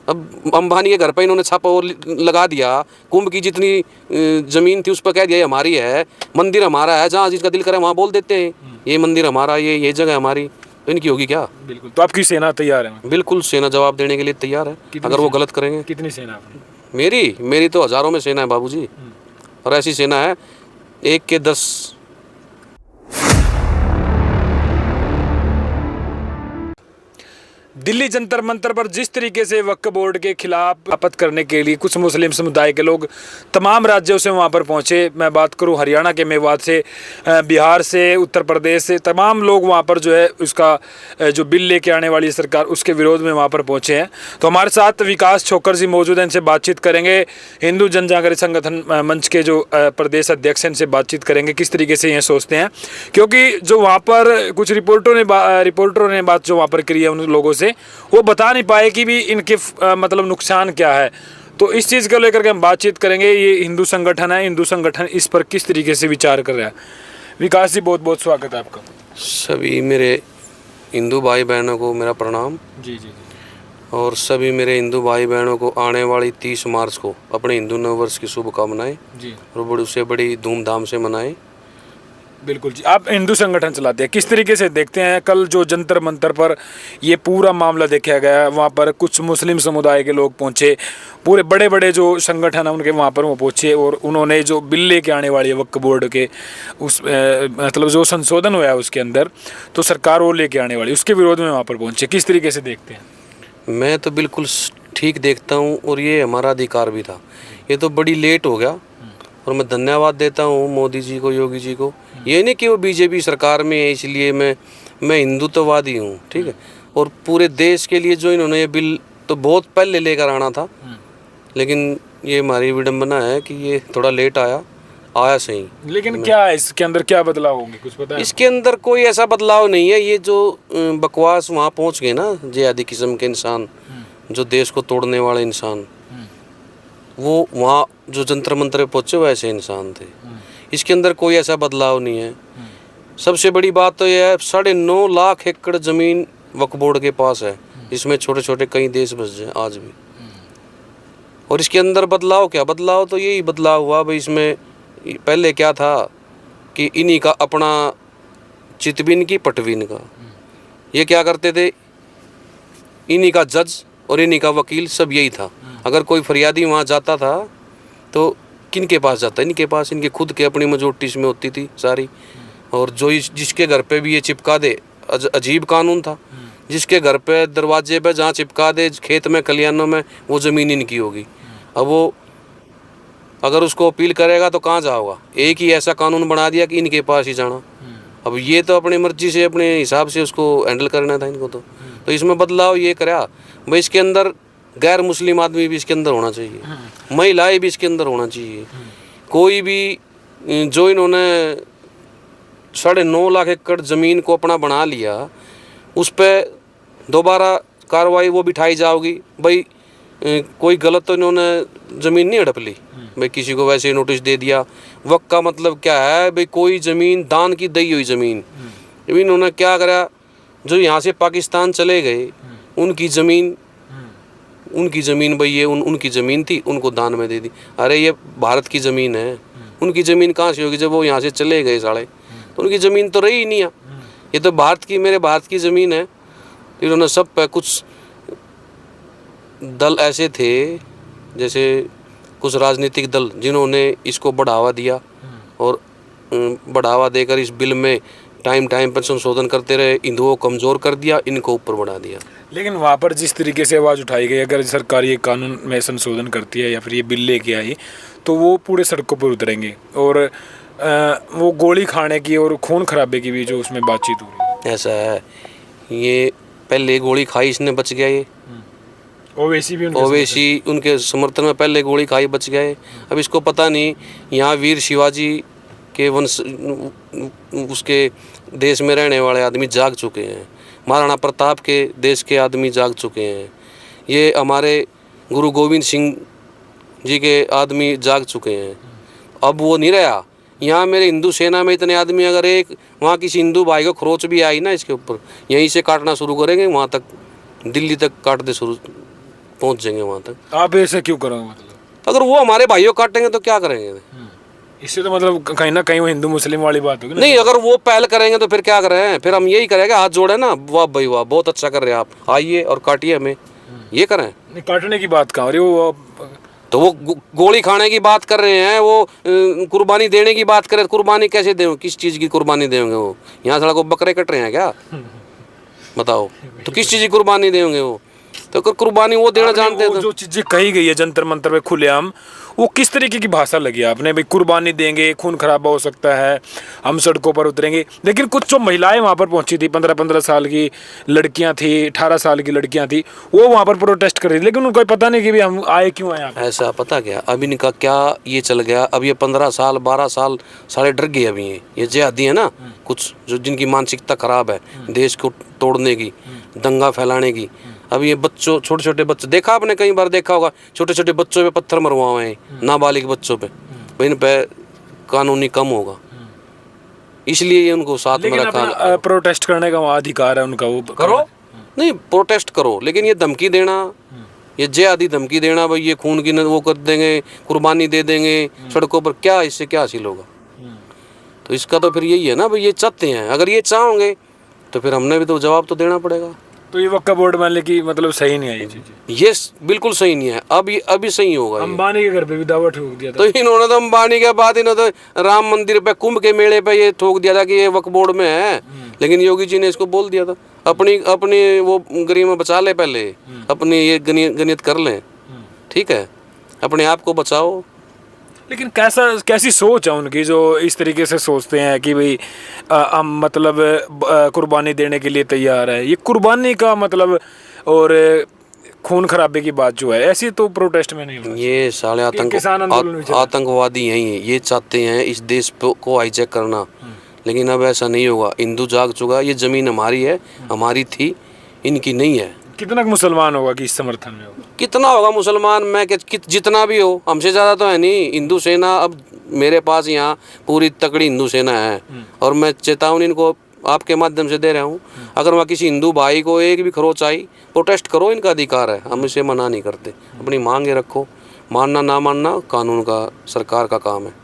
अब अंबानी के घर पर इन्होंने छापा और लगा दिया, कुंभ की जितनी जमीन थी उस पर कह दिया ये हमारी है, मंदिर हमारा है, जहाँ जिसका दिल करे वहाँ बोल देते हैं ये मंदिर हमारा, ये जगह हमारी, तो इनकी होगी क्या? बिल्कुल। तो आपकी सेना तैयार है? बिल्कुल, सेना जवाब देने के लिए तैयार है अगर वो गलत करेंगे। कितनी सेना? मेरी तो हजारों में सेना है बाबूजी, और ऐसी सेना है 1 के 10। दिल्ली जंतर मंतर पर जिस तरीके से वक्फ बोर्ड के खिलाफ आपत्ति करने के लिए कुछ मुस्लिम समुदाय के लोग तमाम राज्यों से वहां पर पहुंचे, मैं बात करूं हरियाणा के मेवात से, बिहार से, उत्तर प्रदेश से, तमाम लोग वहां पर जो है उसका जो बिल लेके आने वाली सरकार उसके विरोध में वहां पर पहुंचे हैं। तो हमारे साथ विकास छोकर जी मौजूद हैं, इनसे बातचीत करेंगे। हिंदू जनजागरण संगठन मंच के जो प्रदेश अध्यक्ष हैं इनसे बातचीत करेंगे किस तरीके से ये सोचते हैं, क्योंकि जो वहाँ पर कुछ रिपोर्टरों ने बात जो वहाँ पर करी है उन लोगों से, वो बता नहीं पाए कि भी इनके मतलब नुकसान क्या है। तो इस चीज़ को लेकर के हम बातचीत करेंगे। ये हिंदू संगठन है, हिंदू संगठन इस पर किस तरीके से विचार कर रहा है। विकास जी बहुत बहुत स्वागत है आपका। सभी मेरे हिंदू भाई बहनों को मेरा प्रणाम। जी जी। और सभी मेरे हिंदू भाई बहनों को आने वाली 30 मार्च को अपने हिंदू नव वर्ष की शुभकामनाएं जी, और बड़ी से बड़ी धूमधाम से मनाएं। बिल्कुल जी। आप हिंदू संगठन चलाते हैं, किस तरीके से देखते हैं? कल जो जंतर मंतर पर ये पूरा मामला देखा गया, वहाँ पर कुछ मुस्लिम समुदाय के लोग पहुँचे, पूरे बड़े बड़े जो संगठन है उनके वहाँ पर वो पहुँचे, और उन्होंने जो बिल लेके आने वाली है वक्फ बोर्ड के उस मतलब जो संशोधन हुआ है उसके अंदर, तो सरकार वो लेके आने वाली उसके विरोध में वहाँ पर पहुँचे। किस तरीके से देखते हैं? मैं तो बिल्कुल ठीक देखता हूँ, और ये हमारा अधिकार भी था। ये तो बड़ी लेट हो गया, और मैं धन्यवाद देता हूँ मोदी जी को, योगी जी को। ये नहीं कि वो बीजेपी सरकार में है इसलिए मैं हिंदुत्ववादी हूँ, ठीक है। और पूरे देश के लिए जो इन्होंने ये बिल तो बहुत पहले लेकर आना था, लेकिन ये हमारी विडम्बना है कि ये थोड़ा लेट आया सही। लेकिन क्या है इसके अंदर, क्या बदलाव होंगे, कुछ पता है? इसके अंदर कोई ऐसा बदलाव नहीं है। ये जो बकवास वहाँ पहुँच गए ना, जिहादी किस्म के इंसान, जो देश को तोड़ने वाले इंसान, वो वहाँ जो जंतर मंतर पहुँचे वो ऐसे इंसान थे। इसके अंदर कोई ऐसा बदलाव नहीं है। सबसे बड़ी बात तो यह है 9.5 लाख एकड़ ज़मीन वक्फ बोर्ड के पास है, इसमें छोटे छोटे कई देश बस जाए आज भी। और इसके अंदर बदलाव क्या? बदलाव तो यही बदलाव हुआ भाई। इसमें पहले क्या था कि इन्हीं का अपना चितबिन की पटबिन का, ये क्या करते थे, इन्हीं का जज और इन्हीं का वकील सब यही था। अगर कोई फरियादी वहाँ जाता था तो किन के पास जाता? इनके पास। इनके खुद के अपनी मेजोरिटी में होती थी सारी। और जो जिसके घर पे भी ये चिपका दे, अजीब कानून था, जिसके घर पे दरवाजे पे जहाँ चिपका दे, खेत में खलिहानों में, वो ज़मीन इनकी होगी। अब वो अगर उसको अपील करेगा तो कहाँ जाओगा? एक ही ऐसा कानून बना दिया कि इनके पास ही जाना। अब ये तो अपनी मर्जी से अपने हिसाब से उसको हैंडल करना था इनको। तो इसमें बदलाव ये करा भाई, इसके अंदर गैर मुस्लिम आदमी भी इसके अंदर होना चाहिए, महिलाएं भी इसके अंदर होना चाहिए। कोई भी जो इन्होंने 9.5 लाख एकड़ ज़मीन को अपना बना लिया, उस पर दोबारा कार्रवाई वो बिठाई जाओगी भाई। कोई गलत तो इन्होंने ज़मीन नहीं हड़प ली भाई, किसी को वैसे नोटिस दे दिया। वक्त का मतलब क्या है भाई? कोई ज़मीन दान की दी हुई ज़मीन, इन्होंने क्या करा, जो यहाँ से पाकिस्तान चले गए उनकी ज़मीन भाई, ये उनकी ज़मीन थी, उनको दान में दे दी। अरे ये भारत की ज़मीन है, उनकी ज़मीन कहाँ से होगी? जब वो यहाँ से चले गए साले, तो उनकी ज़मीन तो रही ही नहीं है। ये तो मेरे भारत की ज़मीन है। इन्होंने सब पे कुछ दल ऐसे थे, जैसे कुछ राजनीतिक दल, जिन्होंने इसको बढ़ावा दिया, और बढ़ावा देकर इस बिल में टाइम पर संशोधन करते रहे, हिंदुओं को कमज़ोर कर दिया, इनको ऊपर बढ़ा दिया। लेकिन वहाँ पर जिस तरीके से आवाज़ उठाई गई, अगर सरकार ये कानून में संशोधन करती है या फिर ये बिल लेके आई, तो वो पूरे सड़कों पर उतरेंगे, और वो गोली खाने की और खून खराबे की भी जो उसमें बातचीत हो रही है। ऐसा है, ये पहले गोली खाई, इसने बच गया। ये ओवैसी उनके समर्थन में पहले गोली खाई, बच गए। अब इसको पता नहीं, यहाँ वीर शिवाजी के वंश उसके देश में रहने वाले आदमी जाग चुके हैं, महाराणा प्रताप के देश के आदमी जाग चुके हैं, ये हमारे गुरु गोविंद सिंह जी के आदमी जाग चुके हैं। अब वो नहीं रहा। यहाँ मेरे हिंदू सेना में इतने आदमी, अगर एक वहाँ किसी हिंदू भाई को खरोच भी आई ना इसके ऊपर, यहीं से काटना शुरू करेंगे, वहाँ तक दिल्ली तक काट दे शुरू पहुंच जाएंगे वहां तक। आप ऐसे क्यों करोगे मतलब? अगर वो हमारे भाइयों काटेंगे तो क्या करेंगे? इससे तो मतलब कहीं ना कहीं वो हिंदू मुस्लिम वाली बात होगी ना। नहीं, अगर वो पहल करेंगे तो फिर क्या करें? फिर हम यही करेंगे, हाथ जोड़े ना, वाह भाई वाह, बहुत अच्छा कर रहे हैं आप, आइए और काटिए हमें, ये करें। नहीं, काटने की बात कहाँ हो रही है? वो तो वो गोली खाने की बात कर रहे हैं, वो कुर्बानी देने की बात करें। कुर्बानी कैसे दें? किस चीज़ की कुर्बानी देंगे? वो यहाँ सड़क को बकरे कट रहे हैं क्या? बताओ, तो किस चीज़ की कुर्बानी देंगे वो? तो अगर कुर्बानी वो देना जानते हैं वो तो जो चीजें कही गई है जंतर मंतर पे खुलेआम, वो किस तरीके की भाषा लगी आपने? भाई कुर्बानी देंगे, खून खराबा हो सकता है, हम सड़कों पर उतरेंगे। लेकिन कुछ जो महिलाएं वहां पर पहुंची थी, 15-15 साल की लड़कियां थी, 18 साल की लड़कियां थी, वो वहां पर प्रोटेस्ट कर रही थी, लेकिन उनको पता नहीं कि भी हम आए क्यों आए यहाँ पे। ऐसा पता क्या अभी इनका क्या ये चल गया? अब ये 15 साल 12 साल सारे डर गए अभी। ये जिहादी है ना, कुछ जो जिनकी मानसिकता खराब है देश को तोड़ने की, दंगा फैलाने की। अब ये बच्चों, छोटे छोटे बच्चे, देखा आपने कई बार देखा होगा, छोटे छोटे बच्चों पे पत्थर मरवा हुए हैं, नाबालिग बच्चों पे। तो इन पे कानूनी कम होगा, इसलिए ये उनको साथ में लेकिन रखा। अपना प्रोटेस्ट करने का वहाँ अधिकार है उनका, वो करो, नहीं प्रोटेस्ट करो, लेकिन ये धमकी देना, ये जिहादी धमकी देना, भाई ये खून की वो कर देंगे, कुर्बानी दे देंगे सड़कों पर, क्या इससे क्या हासिल होगा? तो इसका तो फिर यही है ना भाई, ये चाहते हैं, अगर ये चाहोगे तो फिर हमने भी तो जवाब तो देना पड़ेगा। तो ये वक्फ बोर्ड मान ले कि मतलब सही नहीं आई चीज। ये बिल्कुल सही नहीं है। अभी सही होगा ये। अंबानी के घर पे भी दावा ठोक दिया था। तो इन्होंने तो अंबानी के बाद इन्होंने तो राम मंदिर पे, कुंभ के मेले पे ये ठोक दिया था कि ये वक्फ बोर्ड में है, लेकिन योगी जी ने इसको बोल दिया था। अपनी अपनी वो गरिमा बचा ले, पहले अपनी ये गणित कर लें, ठीक है, अपने आप को बचाओ। लेकिन कैसी सोच है उनकी जो इस तरीके से सोचते हैं कि भाई हम मतलब कुर्बानी देने के लिए तैयार है। ये कुर्बानी का मतलब और खून खराबे की बात जो है, ऐसी तो प्रोटेस्ट में नहीं होना। ये साले किसान आंदोलन भी चला। आतंकवादी हैं, ये चाहते हैं इस देश को हाईजैक करना, लेकिन अब ऐसा नहीं होगा। हिंदू जाग चुका, ये जमीन हमारी है, हमारी थी, इनकी नहीं है। कितना मुसलमान होगा कि इस समर्थन में होगा? कितना होगा मुसलमान? मैं जितना भी हो, हमसे ज़्यादा तो है नहीं। हिंदू सेना, अब मेरे पास यहाँ पूरी तकड़ी हिंदू सेना है, और मैं चेतावनी इनको आपके माध्यम से दे रहा हूँ, अगर वहाँ किसी हिंदू भाई को एक भी खरोच आई, प्रोटेस्ट करो, इनका अधिकार है, हम इसे मना नहीं करते। अपनी मांगे रखो, मानना ना मानना कानून का, सरकार का काम है।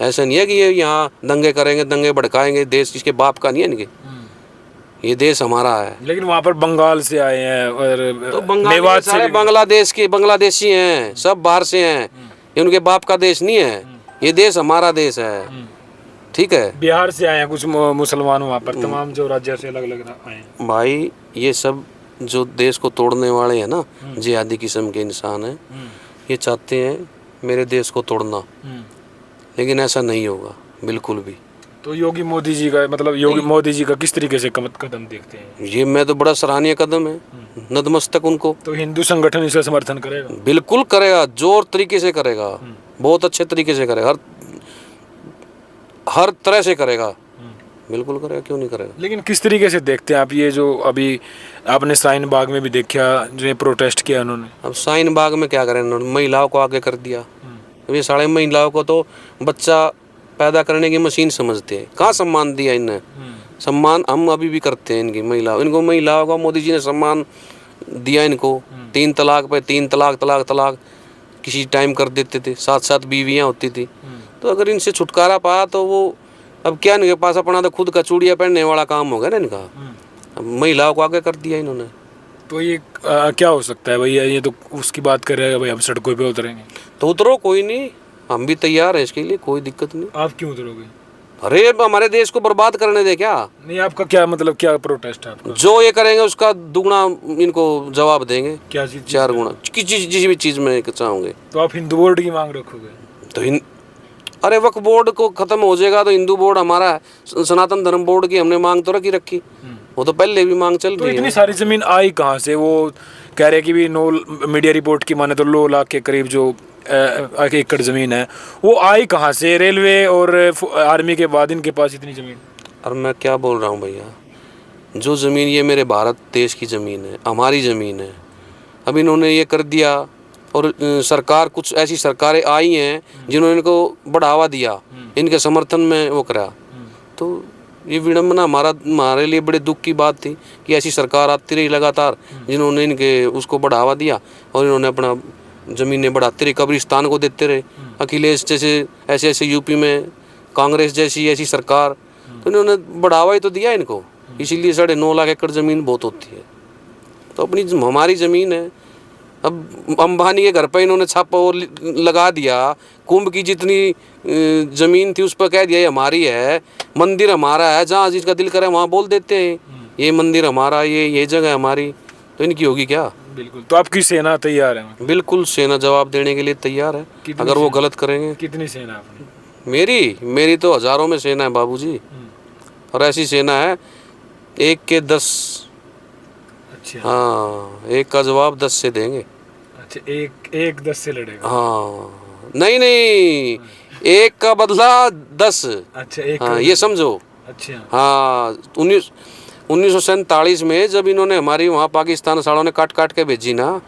ऐसा नहीं है कि ये यहाँ दंगे करेंगे, दंगे भड़काएंगे, देश इसके बाप का नहीं है इनके, ये देश हमारा है। लेकिन वहाँ पर बंगाल से आए हैं और तो मेवात से सारे बांग्लादेश के बांग्लादेशी हैं, सब बाहर से हैं, ये उनके बाप का देश नहीं है, ये देश हमारा देश है, ठीक है। बिहार से आए हैं कुछ मुसलमान वहाँ पर, तमाम जो राज्य से अलग अलग आए हैं। भाई ये सब जो देश को तोड़ने वाले हैं ना, जिहादी किस्म के इंसान हैं, ये चाहते हैं मेरे देश को तोड़ना, लेकिन ऐसा नहीं होगा बिल्कुल भी। तो योगी मोदी जी का मतलब योगी मोदी जी का किस तरीके से कदम देखते हैं? ये मैं तो बड़ा सराहनीय कदम है, नतमस्तक उनको। तो हिंदू संगठन इसे समर्थन करेगा? बिल्कुल करेगा, जोर तरीके से करेगा, बहुत अच्छे तरीके से करेगा, हर तरह से करेगा, बिल्कुल करेगा, क्यों नहीं करेगा। लेकिन किस तरीके से देखते हैं आप ये जो अभी आपने शाहीन बाग में भी देखा जो ये प्रोटेस्ट किया उन्होंने? अब शाहीन बाग में क्या करें उन्होंने? महिलाओं को आगे कर दिया। ये साढ़े महिलाओं को तो बच्चा पैदा करने की मशीन समझते हैं। कहाँ सम्मान दिया इन्हें? सम्मान हम अभी भी करते हैं इनकी महिलाओं का मोदी जी ने सम्मान दिया इनको। 3 तलाक पे 3 तलाक, तलाक तलाक किसी टाइम कर देते थे, 7-7 बीवियाँ होती थी। तो अगर इनसे छुटकारा पाया तो वो अब क्या इनके पास अपना तो खुद का चूड़िया पहनने वाला काम हो गया ना इनका। अब महिलाओं को आगे कर दिया इन्होंने। तो ये क्या हो सकता है भैया? ये तो उसकी बात कर रहे हैं भाई हम सड़कों पे उतरेंगे। तो उतरो, कोई नहीं, हम भी तैयार हैं इसके लिए, कोई दिक्कत नहीं। आप क्यों उतरोगे? अरे अब हमारे देश को बर्बाद करने दे क्या? नहीं, आपका क्या मतलब, क्या प्रोटेस्ट है आपका? जो ये करेंगे उसका दुगना इनको जवाब देंगे, क्या चीज? 4 गुना, जिस भी चीज़ में चाहोगे। तो आप हिंदू बोर्ड की मांग रखोगे? तो अरे वक्फ बोर्ड को खत्म हो जाएगा तो हिंदू बोर्ड हमारा है। सनातन धर्म बोर्ड की हमने मांग तो रखी, वो तो पहले भी मांग चल तो रही है। इतनी सारी जमीन आई कहाँ से? वो कह रहे कि भी 9 मीडिया रिपोर्ट की माने तो 9 लाख के करीब जो 1 एकड़ जमीन है, वो आई कहाँ से? रेलवे और आर्मी के बाद इनके पास इतनी जमीन? और मैं क्या बोल रहा हूँ भैया, जो ज़मीन ये मेरे भारत देश की ज़मीन है, हमारी ज़मीन है। अब इन्होंने ये कर दिया, और सरकार, कुछ ऐसी सरकारें आई हैं जिन्होंने इनको बढ़ावा दिया, इनके समर्थन में वो करा, तो ये विडम्बना हमारे लिए बड़े दुख की बात थी कि ऐसी सरकार आती रही लगातार, जिन्होंने इनके उसको बढ़ावा दिया और इन्होंने अपना ज़मीनें बढ़ाते रहे, कब्रिस्तान को देते रहे। अखिलेश जैसे ऐसे यूपी में कांग्रेस जैसी ऐसी सरकार, तो इन्होंने बढ़ावा ही तो दिया इनको, इसीलिए 9.5 लाख एकड़ ज़मीन बहुत होती है। तो अपनी हमारी ज़मीन है। अब अंबानी के घर पर इन्होंने छापा और लगा दिया, कुंभ की जितनी ज़मीन थी उस पर कह दिया ये हमारी है, मंदिर हमारा है, जहाँ जिसका दिल करे वहाँ बोल देते हैं ये मंदिर हमारा, ये जगह हमारी, तो इनकी होगी क्या? बिल्कुल। तो आपकी सेना तैयार है? बिल्कुल, सेना जवाब देने के लिए तैयार है अगर वो गलत करेंगे। कितनी सेना आपने? मेरी तो हज़ारों में सेना है बाबूजी, और ऐसी सेना है 1 के 10। अच्छा। हाँ, 1 का जवाब 10 से देंगे। अच्छा, एक 10 से लड़ेगा? हाँ, नहीं 1 का बदला 10। अच्छा, एक। हाँ, ये समझो। अच्छा। हाँ, 1947 में जब इन्होंने हमारी वहाँ पाकिस्तान सालों ने काट काट के भेजी ना,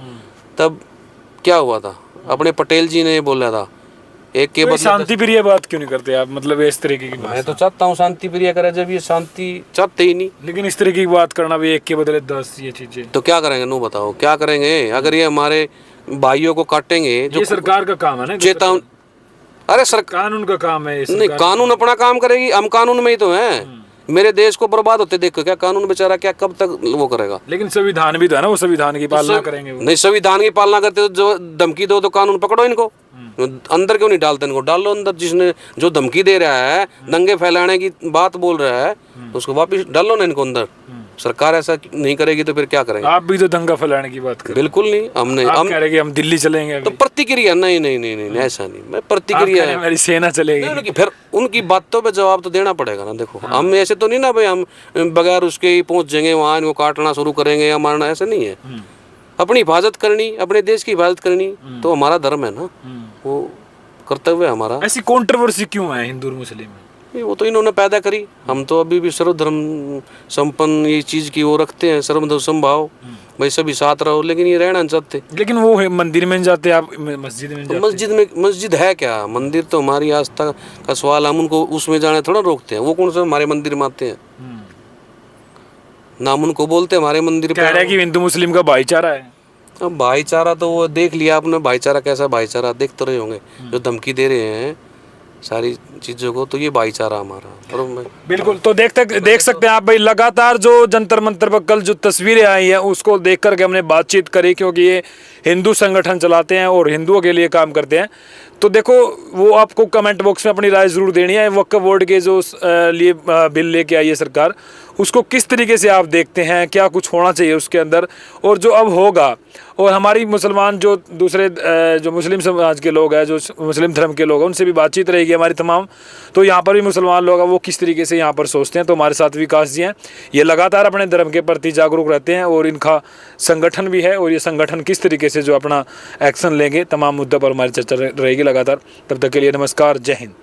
तब क्या हुआ था? अपने पटेल जी ने ये बोला था 1 के बदले। शांति प्रिय बात क्यों नहीं करते आप, मतलब इस तरीके की बात? मैं तो चाहता हूँ शांति प्रिय करे, जब ये शांति चाहते ही नहीं। लेकिन इस तरीके की बात करना भी 1 के बदले 10, ये चीजें तो क्या करेंगे? नो बताओ क्या करेंगे अगर ये हमारे भाइयों को काटेंगे? जो ये सरकार का काम है ना, चेतावनी। अरे सरकार कानून का काम है। नहीं, कानून अपना काम करेगी, हम कानून में ही तो हैं। मेरे देश को बर्बाद होते देखो, क्या कानून बेचारा क्या कब तक वो करेगा? लेकिन संविधान भी तो है ना, वो संविधान की पालना करेंगे वो। नहीं, संविधान की पालना करते तो जो धमकी दो तो कानून पकड़ो इनको, अंदर क्यों नहीं डालते? इनको डाल लो अंदर। जिसने जो धमकी दे रहा है, दंगे फैलाने की बात बोल रहा है, तो उसको वापिस डालो ना इनको अंदर। सरकार ऐसा नहीं करेगी तो फिर क्या करेंगे? आप भी तो दंगा फैलाने की बात कर रहे हैं। बिल्कुल नहीं, हम कह रहे कि हम दिल्ली चलेंगे तो प्रतिक्रिया नहीं, ऐसा नहीं। मैं प्रतिक्रिया है, मेरी सेना चलेगी। फिर उनकी बातों पे जवाब तो देना पड़ेगा ना। देखो, हम ऐसे तो नहीं ना भाई हम बगैर उसके ही पहुंच जाएंगे वहाँ, इनको काटना शुरू करेंगे या मारना, ऐसा नहीं है। अपनी हिफाजत करनी, अपने देश की हिफाजत करनी तो हमारा धर्म है ना, वो कर्तव्य है हमारा। ऐसी कंट्रोवर्सी क्यों है हिंदू और मुस्लिम में? वो तो इन्होंने पैदा करी। हम तो अभी भी सर्वधर्म संपन्न ये चीज की वो रखते हैं, सर्वधर्म समभाव, भाई सभी साथ रहो, लेकिन ये रहना नहीं चाहते। लेकिन वो मंदिर में जाते, आप मस्जिद में जाते? मस्जिद है क्या? मंदिर तो हमारी आस्था का सवाल, हम उनको उसमें जाने थोड़ा रोकते हैं। वो कौन सा हमारे मंदिर में आते हैं? नाम उनको बोलते हमारे मंदिर पे। कह रहे हैं कि हिंदू मुस्लिम का भाईचारा है। अब भाईचारा तो वो देख लिया आपने, भाईचारा कैसा भाईचारा देखते रहे होंगे, जो धमकी दे रहे हैं सारी चीजों को, तो ये भाईचारा हमारा। बिल्कुल। तो देख सकते हैं आप भाई, लगातार जो जंतर मंतर पर कल जो तस्वीरें आई हैं उसको देख करके हमने बातचीत करी, क्योंकि ये हिंदू संगठन चलाते हैं और हिंदुओं के लिए काम करते हैं। तो देखो, वो आपको कमेंट बॉक्स में अपनी राय ज़रूर देनी है। वक्फ बोर्ड के जो लिए बिल लेके आई है सरकार, उसको किस तरीके से आप देखते हैं, क्या कुछ होना चाहिए उसके अंदर, और जो अब होगा, और हमारी मुसलमान जो दूसरे जो मुस्लिम समाज के लोग हैं, जो मुस्लिम धर्म के लोग हैं, उनसे भी बातचीत रहेगी हमारी तमाम। तो यहाँ पर भी मुसलमान लोग हैं, वो किस तरीके से यहाँ पर सोचते हैं। तो हमारे साथ विकास जी हैं, ये लगातार अपने धर्म के प्रति जागरूक रहते हैं और इनका संगठन भी है, और ये संगठन किस तरीके से जो अपना एक्शन लेंगे, तमाम मुद्दों पर हमारी चर्चा रहेगी लगातार। तब तक के लिए नमस्कार, जय हिंद।